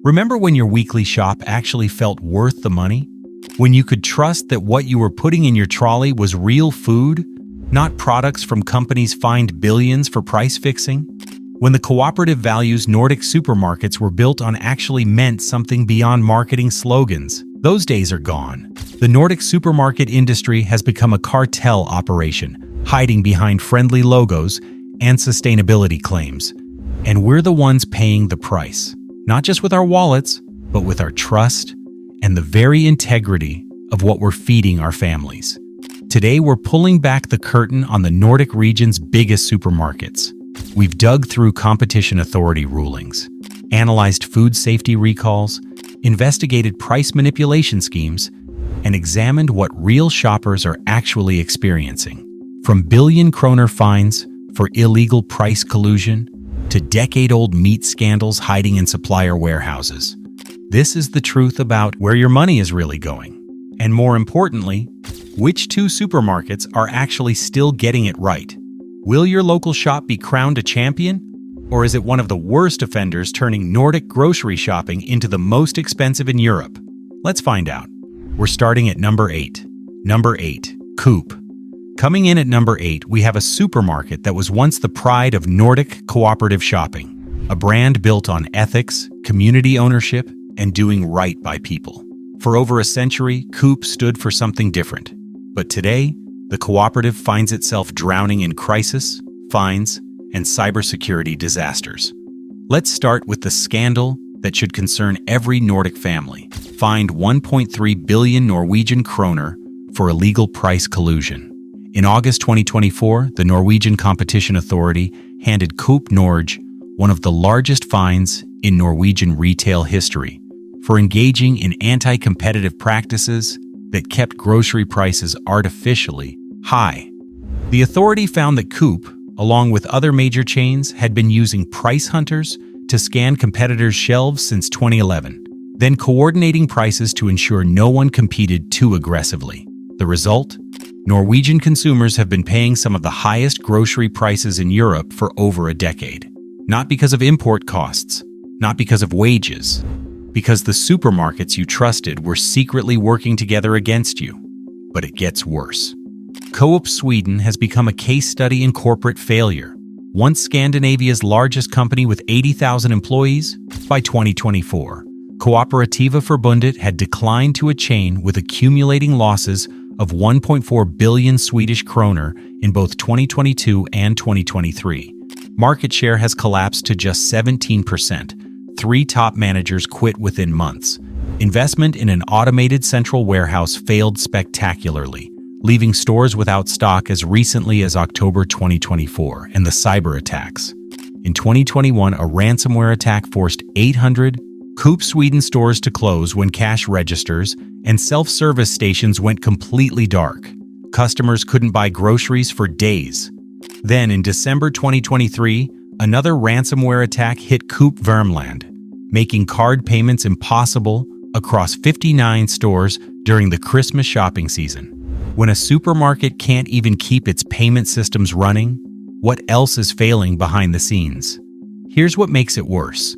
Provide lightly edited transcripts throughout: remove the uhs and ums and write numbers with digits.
Remember when your weekly shop actually felt worth the money? When you could trust that what you were putting in your trolley was real food, not products from companies fined billions for price fixing? When the cooperative values Nordic supermarkets were built on actually meant something beyond marketing slogans. Those days are gone. The Nordic supermarket industry has become a cartel operation, hiding behind friendly logos and sustainability claims. And we're the ones paying the price, not just with our wallets, but with our trust and the very integrity of what we're feeding our families. Today, we're pulling back the curtain on the Nordic region's biggest supermarkets. We've dug through competition authority rulings, analyzed food safety recalls, investigated price manipulation schemes, and examined what real shoppers are actually experiencing. From billion-kroner fines for illegal price collusion to decade-old meat scandals hiding in supplier warehouses. This is the truth about where your money is really going. And more importantly, which two supermarkets are actually still getting it right? Will your local shop be crowned a champion? Or is it one of the worst offenders turning Nordic grocery shopping into the most expensive in Europe? Let's find out. We're starting at number 8. Number 8, Coop. Coming in at number 8, we have a supermarket that was once the pride of Nordic cooperative shopping, a brand built on ethics, community ownership, and doing right by people. For over a century, Coop stood for something different. But today, the cooperative finds itself drowning in crisis, fines, and cybersecurity disasters. Let's start with the scandal that should concern every Nordic family. Fined 1.3 billion Norwegian kroner for illegal price collusion. In August 2024, the Norwegian Competition Authority handed Coop Norge one of the largest fines in Norwegian retail history for engaging in anti-competitive practices that kept grocery prices artificially high. The authority found that Coop, along with other major chains, had been using price hunters to scan competitors' shelves since 2011, then coordinating prices to ensure no one competed too aggressively. The result? Norwegian consumers have been paying some of the highest grocery prices in Europe for over a decade. Not because of import costs, not because of wages, because the supermarkets you trusted were secretly working together against you. But it gets worse. Coop Sweden has become a case study in corporate failure. Once Scandinavia's largest company with 80,000 employees, by 2024, Kooperativa Förbundet had declined to a chain with accumulating losses of 1.4 billion Swedish kroner in both 2022 and 2023. Market share has collapsed to just 17%. 3 top managers quit within months. Investment in an automated central warehouse failed spectacularly, leaving stores without stock as recently as October 2024, and the cyber attacks. In 2021, a ransomware attack forced 800 Coop Sweden stores to close when cash registers and self-service stations went completely dark. Customers couldn't buy groceries for days. Then, in December 2023, another ransomware attack hit Coop Värmland, making card payments impossible across 59 stores during the Christmas shopping season. When a supermarket can't even keep its payment systems running, what else is failing behind the scenes? Here's what makes it worse.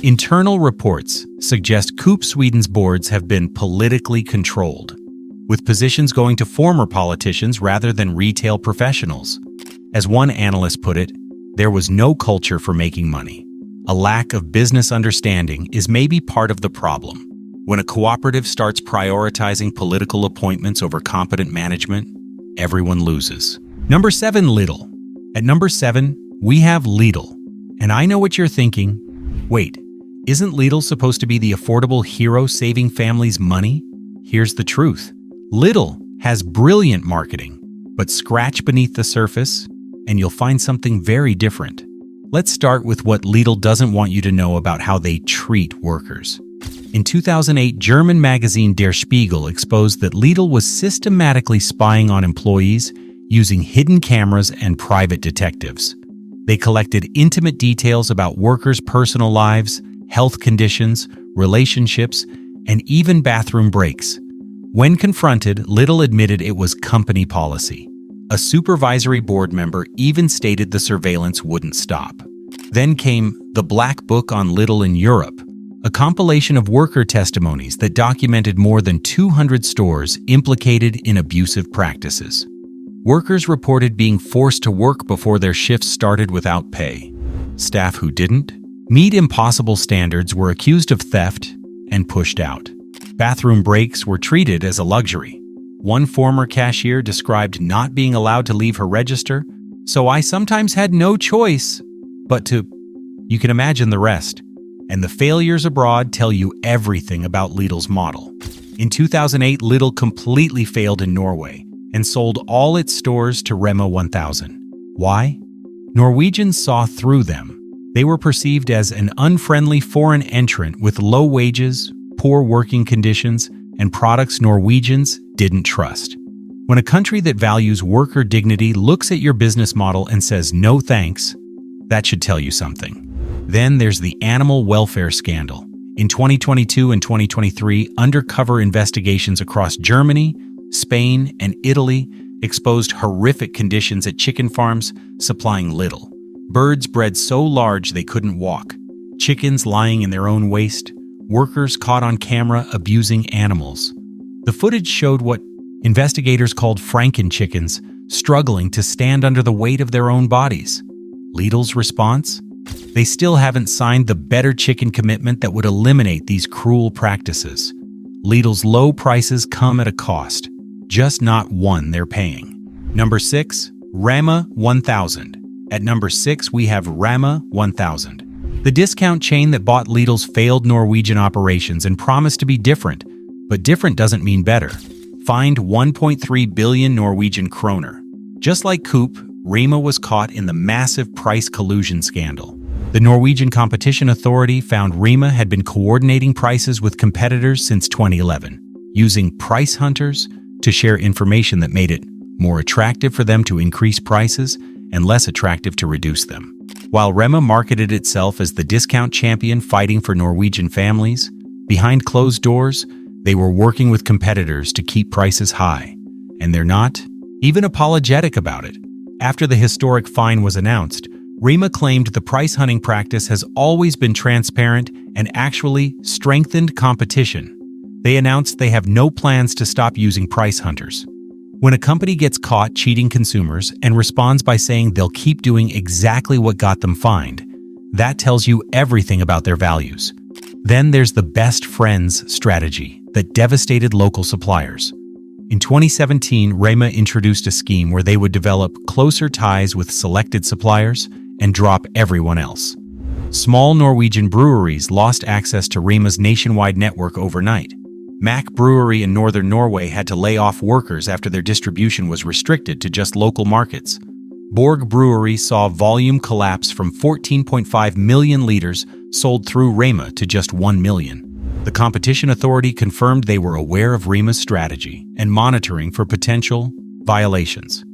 Internal reports suggest Coop Sweden's boards have been politically controlled, with positions going to former politicians rather than retail professionals. As one analyst put it, there was no culture for making money. A lack of business understanding is maybe part of the problem. When a cooperative starts prioritizing political appointments over competent management, everyone loses. Number 7, Lidl. At number 7, we have Lidl. And I know what you're thinking. Wait, isn't Lidl supposed to be the affordable hero saving families money? Here's the truth. Lidl has brilliant marketing, but scratch beneath the surface, and you'll find something very different. Let's start with what Lidl doesn't want you to know about how they treat workers. In 2008, German magazine Der Spiegel exposed that Lidl was systematically spying on employees using hidden cameras and private detectives. They collected intimate details about workers' personal lives, health conditions, relationships, and even bathroom breaks. When confronted, Lidl admitted it was company policy. A supervisory board member even stated the surveillance wouldn't stop. Then came the Black Book on Lidl in Europe, a compilation of worker testimonies that documented more than 200 stores implicated in abusive practices. Workers reported being forced to work before their shifts started without pay. Staff who didn't meet impossible standards were accused of theft and pushed out. Bathroom breaks were treated as a luxury. One former cashier described not being allowed to leave her register, so I sometimes had no choice but to. You can imagine the rest. And the failures abroad tell you everything about Lidl's model. In 2008, Lidl completely failed in Norway and sold all its stores to Rema 1000. Why? Norwegians saw through them. They were perceived as an unfriendly foreign entrant with low wages, poor working conditions, and products Norwegians didn't trust. When a country that values worker dignity looks at your business model and says no thanks, that should tell you something. Then there's the animal welfare scandal. In 2022 and 2023, undercover investigations across Germany, Spain, and Italy exposed horrific conditions at chicken farms supplying Lidl. Birds bred so large they couldn't walk, chickens lying in their own waste, workers caught on camera abusing animals. The footage showed what investigators called Franken chickens struggling to stand under the weight of their own bodies. Lidl's response? They still haven't signed the Better Chicken commitment that would eliminate these cruel practices. Lidl's low prices come at a cost, just not one they're paying. Number 6, Rema 1000. At number 6, we have Rema 1000, the discount chain that bought Lidl's failed Norwegian operations and promised to be different. But different doesn't mean better. Fined 1.3 billion Norwegian kroner. Just like Coop, Rema was caught in the massive price collusion scandal. The Norwegian Competition Authority found Rema had been coordinating prices with competitors since 2011, using price hunters to share information that made it more attractive for them to increase prices and less attractive to reduce them. While Rema marketed itself as the discount champion fighting for Norwegian families, behind closed doors, they were working with competitors to keep prices high, and they're not even apologetic about it. After the historic fine was announced, Rema claimed the price hunting practice has always been transparent and actually strengthened competition. They announced they have no plans to stop using price hunters. When a company gets caught cheating consumers and responds by saying they'll keep doing exactly what got them fined, that tells you everything about their values. Then there's the best friends strategy that devastated local suppliers. In 2017, Rema introduced a scheme where they would develop closer ties with selected suppliers and drop everyone else. Small Norwegian breweries lost access to Rema's nationwide network overnight. Mack Brewery in northern Norway had to lay off workers after their distribution was restricted to just local markets. Borg Brewery saw volume collapse from 14.5 million liters sold through Rema to just 1 million. The Competition Authority confirmed they were aware of Rema's strategy and monitoring for potential violations.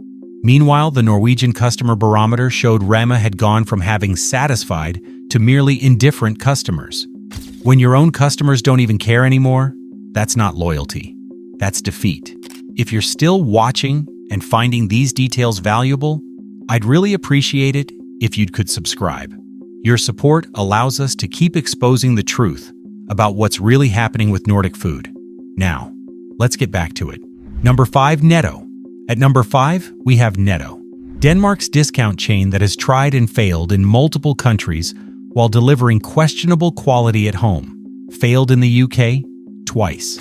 Meanwhile, the Norwegian customer barometer showed Rema had gone from having satisfied to merely indifferent customers. When your own customers don't even care anymore, that's not loyalty. That's defeat. If you're still watching and finding these details valuable, I'd really appreciate it if you could subscribe. Your support allows us to keep exposing the truth about what's really happening with Nordic food. Now, let's get back to it. Number 5, Netto. At number 5, we have Netto, Denmark's discount chain that has tried and failed in multiple countries while delivering questionable quality at home. Failed in the UK twice.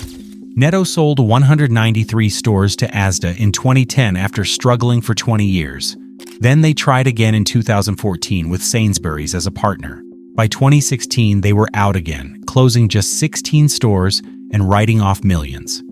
Netto sold 193 stores to Asda in 2010 after struggling for 20 years. Then they tried again in 2014 with Sainsbury's as a partner. By 2016, they were out again, closing just 16 stores and writing off millions.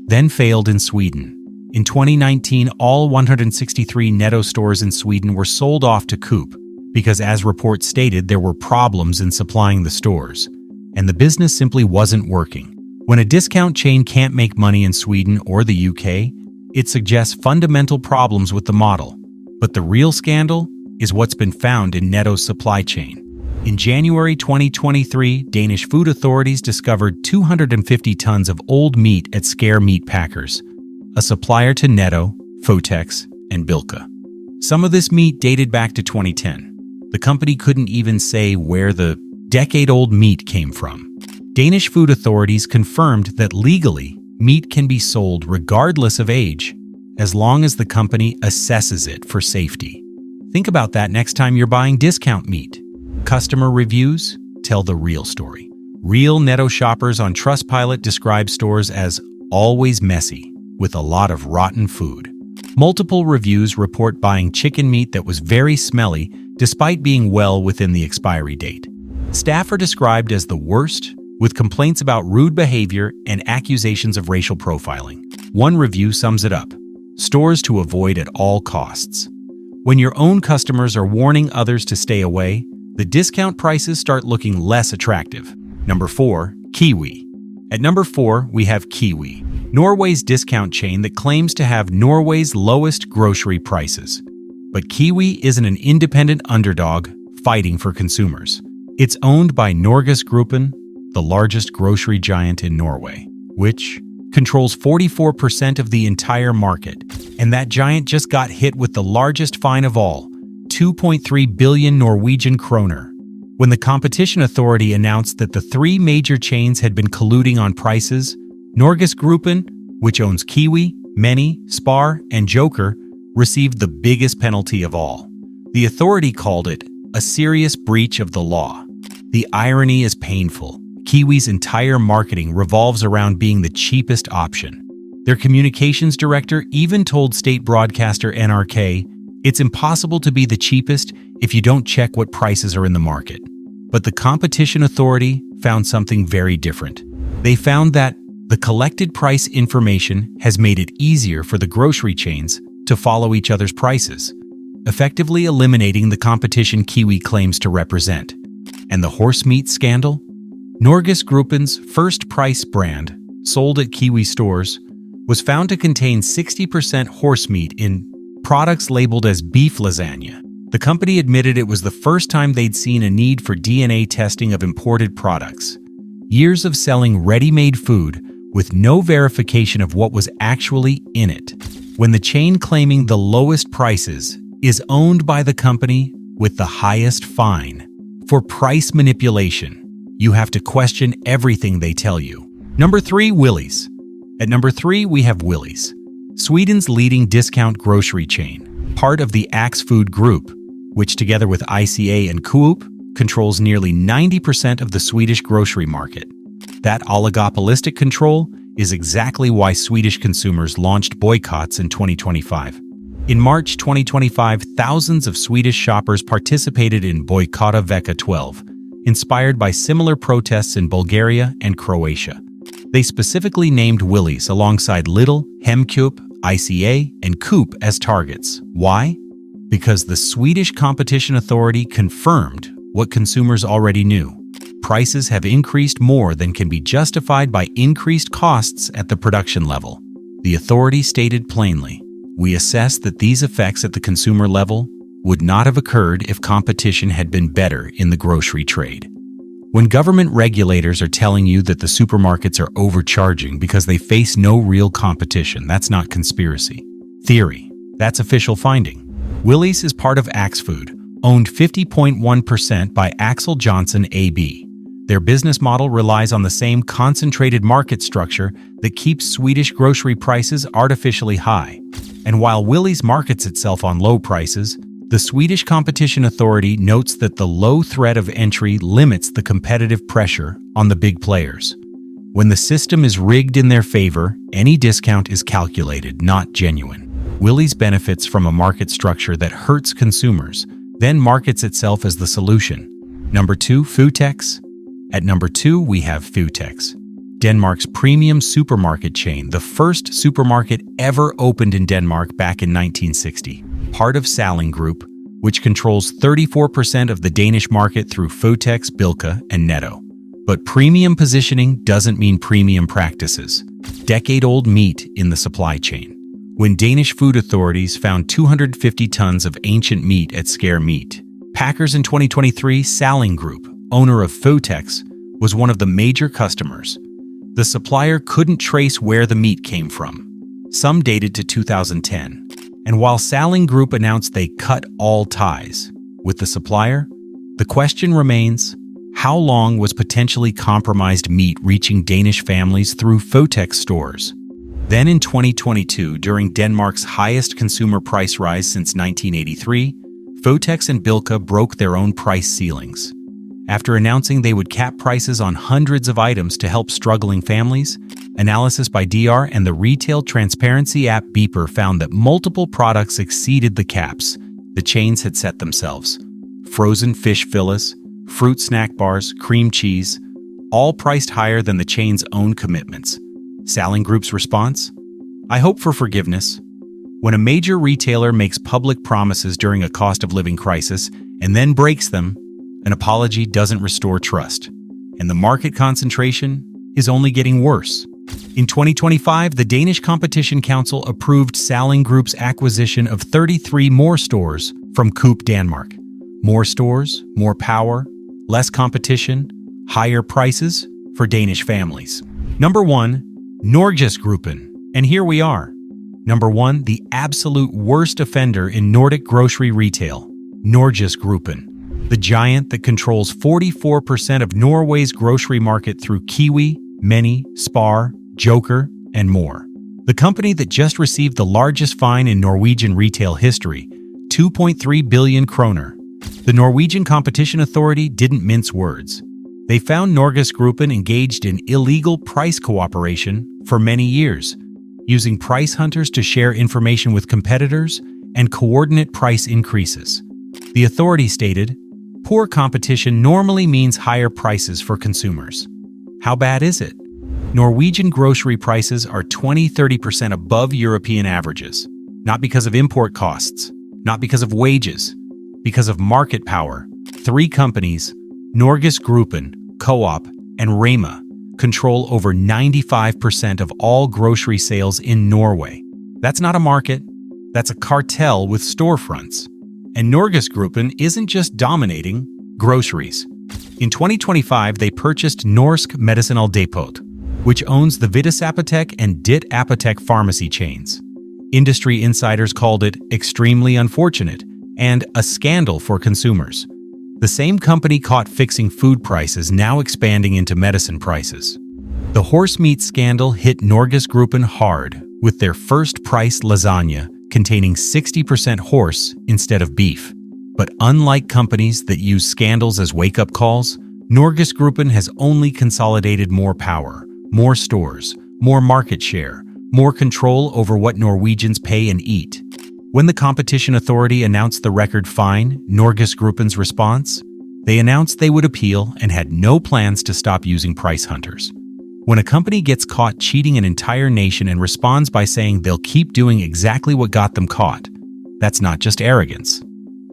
Then failed in Sweden. In 2019, all 163 Netto stores in Sweden were sold off to Coop because, as reports stated, there were problems in supplying the stores, and the business simply wasn't working. When a discount chain can't make money in Sweden or the UK, it suggests fundamental problems with the model. But the real scandal is what's been found in Netto's supply chain. In January 2023, Danish food authorities discovered 250 tons of old meat at Scare Meat Packers, a supplier to Netto, Fotex, and Bilka. Some of this meat dated back to 2010. The company couldn't even say where the decade-old meat came from. Danish food authorities confirmed that legally, meat can be sold regardless of age, as long as the company assesses it for safety. Think about that next time you're buying discount meat. Customer reviews tell the real story. Real Netto shoppers on Trustpilot describe stores as always messy, with a lot of rotten food. Multiple reviews report buying chicken meat that was very smelly despite being well within the expiry date. Staff are described as the worst, with complaints about rude behavior and accusations of racial profiling. One review sums it up: stores to avoid at all costs. When your own customers are warning others to stay away, the discount prices start looking less attractive. Number 4. Kiwi. At number 4, we have Kiwi, Norway's discount chain that claims to have Norway's lowest grocery prices. But Kiwi isn't an independent underdog fighting for consumers. It's owned by Norgesgruppen, the largest grocery giant in Norway, which controls 44% of the entire market. And that giant just got hit with the largest fine of all, 2.3 billion Norwegian kroner, when the competition authority announced that the 3 major chains had been colluding on prices. Norgesgruppen, which owns Kiwi, Meny, Spar, and Joker, received the biggest penalty of all. The authority called it a serious breach of the law. The irony is painful. Kiwi's entire marketing revolves around being the cheapest option. Their communications director even told state broadcaster NRK, "It's impossible to be the cheapest if you don't check what prices are in the market." But the competition authority found something very different. They found that the collected price information has made it easier for the grocery chains to follow each other's prices, effectively eliminating the competition Kiwi claims to represent. And the horse meat scandal? Norgesgruppen's first price brand, sold at Kiwi stores, was found to contain 60% horse meat in products labeled as beef lasagna. The company admitted it was the first time they'd seen a need for DNA testing of imported products. Years of selling ready-made food with no verification of what was actually in it. When the chain claiming the lowest prices is owned by the company with the highest fine for price manipulation, you have to question everything they tell you. Number 3, Willys. At number 3, we have Willys, Sweden's leading discount grocery chain, part of the Axfood Group, which together with ICA and Coop controls nearly 90% of the Swedish grocery market. That oligopolistic control is exactly why Swedish consumers launched boycotts in 2025. In March 2025, thousands of Swedish shoppers participated in Bojkotta Vecka 12, inspired by similar protests in Bulgaria and Croatia. They specifically named Willys alongside Lidl, Hemköp, ICA, and Coop as targets. Why? Because the Swedish Competition Authority confirmed what consumers already knew. Prices have increased more than can be justified by increased costs at the production level. The authority stated plainly, "We assess that these effects at the consumer level would not have occurred if competition had been better in the grocery trade." When government regulators are telling you that the supermarkets are overcharging because they face no real competition, that's not conspiracy theory. That's official finding. Willys is part of Axfood, owned 50.1% by Axel Johnson AB. Their business model relies on the same concentrated market structure that keeps Swedish grocery prices artificially high. And while Willys markets itself on low prices, the Swedish Competition Authority notes that the low threat of entry limits the competitive pressure on the big players. When the system is rigged in their favor, any discount is calculated, not genuine. Willys benefits from a market structure that hurts consumers, then markets itself as the solution. Number 2, Føtex. At number 2, we have Føtex, Denmark's premium supermarket chain, the first supermarket ever opened in Denmark back in 1960. Part of Salling Group, which controls 34% of the Danish market through Føtex, Bilka, and Netto. But premium positioning doesn't mean premium practices. Decade-old meat in the supply chain. When Danish food authorities found 250 tons of ancient meat at Scare Meat Packers in 2023, Salling Group, owner of Føtex, was one of the major customers. The supplier couldn't trace where the meat came from. Some dated to 2010. And while Salling Group announced they cut all ties with the supplier, the question remains, How long was potentially compromised meat reaching Danish families through Føtex stores? Then in 2022, during Denmark's highest consumer price rise since 1983, Føtex and Bilka broke their own price ceilings. After announcing they would cap prices on hundreds of items to help struggling families, analysis by DR and the retail transparency app Beeper found that multiple products exceeded the caps the chains had set themselves. Frozen fish fillets, fruit snack bars, cream cheese, all priced higher than the chain's own commitments. Salling Group's response? I hope for forgiveness. When a major retailer makes public promises during a cost of living crisis and then breaks them, an apology doesn't restore trust, and the market concentration is only getting worse. In 2025, the Danish Competition Council approved Salling Group's acquisition of 33 more stores from Coop Denmark. More stores, more power, less competition, higher prices for Danish families. Number 1, Norgesgruppen. And here we are. Number 1, the absolute worst offender in Nordic grocery retail, Norgesgruppen. The giant that controls 44% of Norway's grocery market through Kiwi, Meny, Spar, Joker, and more. The company that just received the largest fine in Norwegian retail history, 2.3 billion kroner. The Norwegian Competition Authority didn't mince words. They found Norgesgruppen engaged in illegal price cooperation for many years, using price hunters to share information with competitors and coordinate price increases. The authority stated, poor competition normally means higher prices for consumers. How bad is it? Norwegian grocery prices are 20–30% above European averages, not because of import costs, not because of wages, because of market power. 3 companies, Norgesgruppen, Coop, and Rema, control over 95% of all grocery sales in Norway. That's not a market, that's a cartel with storefronts. And Norgesgruppen isn't just dominating groceries. In 2025, they purchased Norsk Medisinaldepot, which owns the Vitas Apotek and Dit Apotek pharmacy chains. Industry insiders called it extremely unfortunate and a scandal for consumers. The same company caught fixing food prices now expanding into medicine prices. The horse meat scandal hit Norgesgruppen hard with their first price lasagna containing 60% horse instead of beef. But unlike companies that use scandals as wake-up calls, Norgesgruppen has only consolidated more power, more stores, more market share, more control over what Norwegians pay and eat. When the Competition Authority announced the record fine, Norgesgruppen's response? They announced they would appeal and had no plans to stop using price hunters. When a company gets caught cheating an entire nation and responds by saying they'll keep doing exactly what got them caught, that's not just arrogance.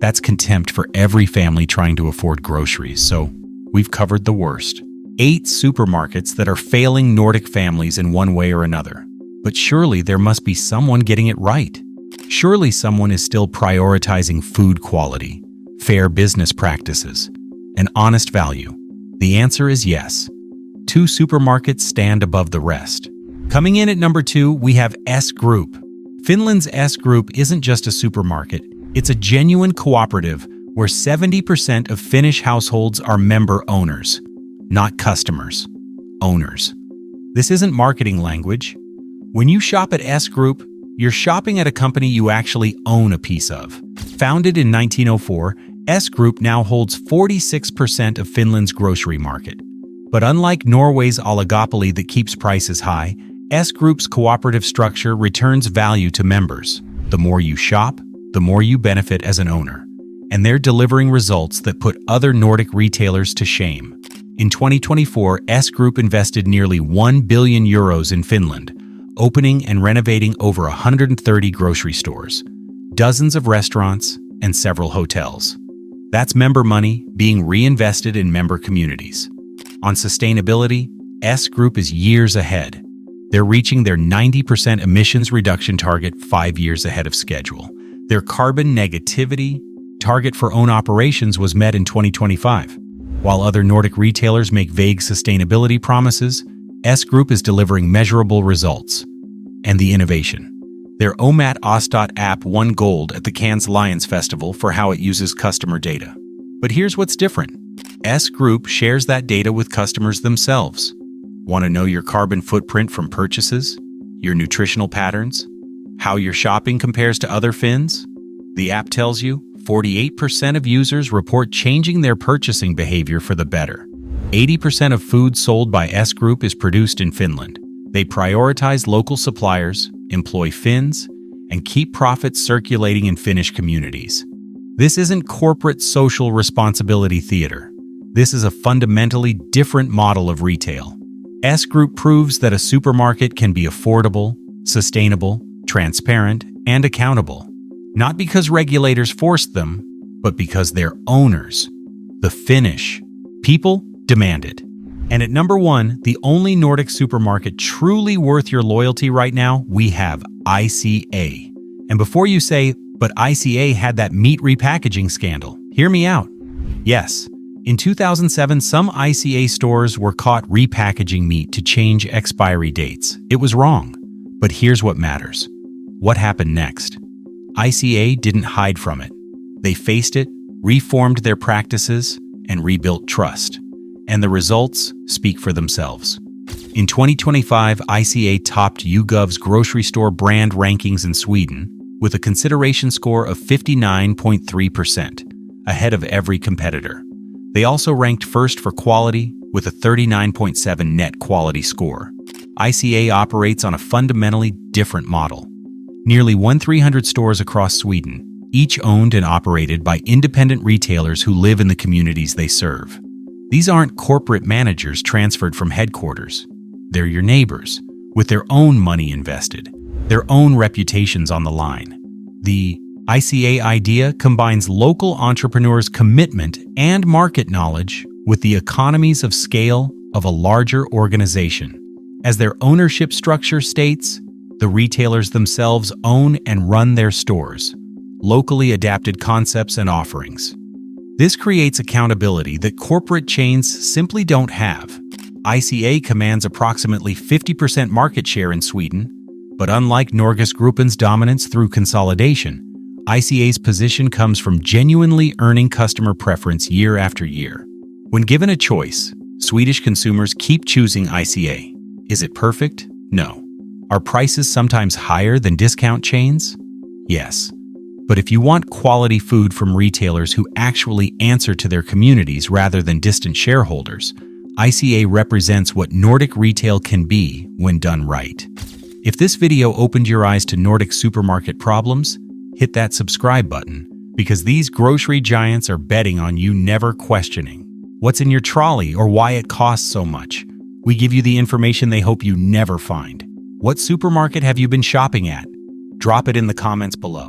That's contempt for every family trying to afford groceries, so we've covered the worst. 8 supermarkets that are failing Nordic families in one way or another. But surely there must be someone getting it right. Surely someone is still prioritizing food quality, fair business practices, and honest value. The answer is yes. 2 supermarkets stand above the rest. Coming in at number 2, we have S Group. Finland's S Group isn't just a supermarket, it's a genuine cooperative where 70% of Finnish households are member owners, not customers, owners. This isn't marketing language. When you shop at S Group, you're shopping at a company you actually own a piece of. Founded in 1904, S Group now holds 46% of Finland's grocery market. But unlike Norway's oligopoly that keeps prices high, S Group's cooperative structure returns value to members. The more you shop, the more you benefit as an owner. And they're delivering results that put other Nordic retailers to shame. In 2024, S Group invested nearly 1 billion euros in Finland, opening and renovating over 130 grocery stores, dozens of restaurants, and several hotels. That's member money being reinvested in member communities. On sustainability, S Group is years ahead. They're reaching their 90% emissions reduction target 5 years ahead of schedule. Their carbon negativity target for own operations was met in 2025. While other Nordic retailers make vague sustainability promises, S Group is delivering measurable results. And the innovation. Their Omat Ostot app won gold at the Cannes Lions Festival for how it uses customer data. But here's what's different. S Group shares that data with customers themselves. Want to know your carbon footprint from purchases? Your nutritional patterns? How your shopping compares to other fins? The app tells you 48% of users report changing their purchasing behavior for the better. 80% of food sold by S Group is produced in Finland. They prioritize local suppliers, employ Finns, and keep profits circulating in Finnish communities. This isn't corporate social responsibility theater. This is a fundamentally different model of retail. S Group proves that a supermarket can be affordable, sustainable, transparent, and accountable. Not because regulators forced them, but because their owners, the Finnish people, demand it. And at number 1, the only Nordic supermarket truly worth your loyalty right now, we have ICA. And before you say, but ICA had that meat repackaging scandal, hear me out. Yes, in 2007, some ICA stores were caught repackaging meat to change expiry dates. It was wrong. But here's what matters. What happened next? ICA didn't hide from it. They faced it, reformed their practices, and rebuilt trust. And the results speak for themselves. In 2025, ICA topped YouGov's grocery store brand rankings in Sweden with a consideration score of 59.3%, ahead of every competitor. They also ranked first for quality with a 39.7 net quality score. ICA operates on a fundamentally different model. Nearly 1,300 stores across Sweden, each owned and operated by independent retailers who live in the communities they serve. These aren't corporate managers transferred from headquarters. They're your neighbors, with their own money invested, their own reputations on the line. The ICA idea combines local entrepreneurs' commitment and market knowledge with the economies of scale of a larger organization. As their ownership structure states, the retailers themselves own and run their stores, locally adapted concepts and offerings. This creates accountability that corporate chains simply don't have. ICA commands approximately 50% market share in Sweden, but unlike Norgesgruppen's dominance through consolidation, ICA's position comes from genuinely earning customer preference year after year. When given a choice, Swedish consumers keep choosing ICA. Is it perfect? No. Are prices sometimes higher than discount chains? Yes. But if you want quality food from retailers who actually answer to their communities rather than distant shareholders, ICA represents what Nordic retail can be when done right. If this video opened your eyes to Nordic supermarket problems, hit that subscribe button, because these grocery giants are betting on you never questioning what's in your trolley or why it costs so much. We give you the information they hope you never find. What supermarket have you been shopping at? Drop it in the comments below.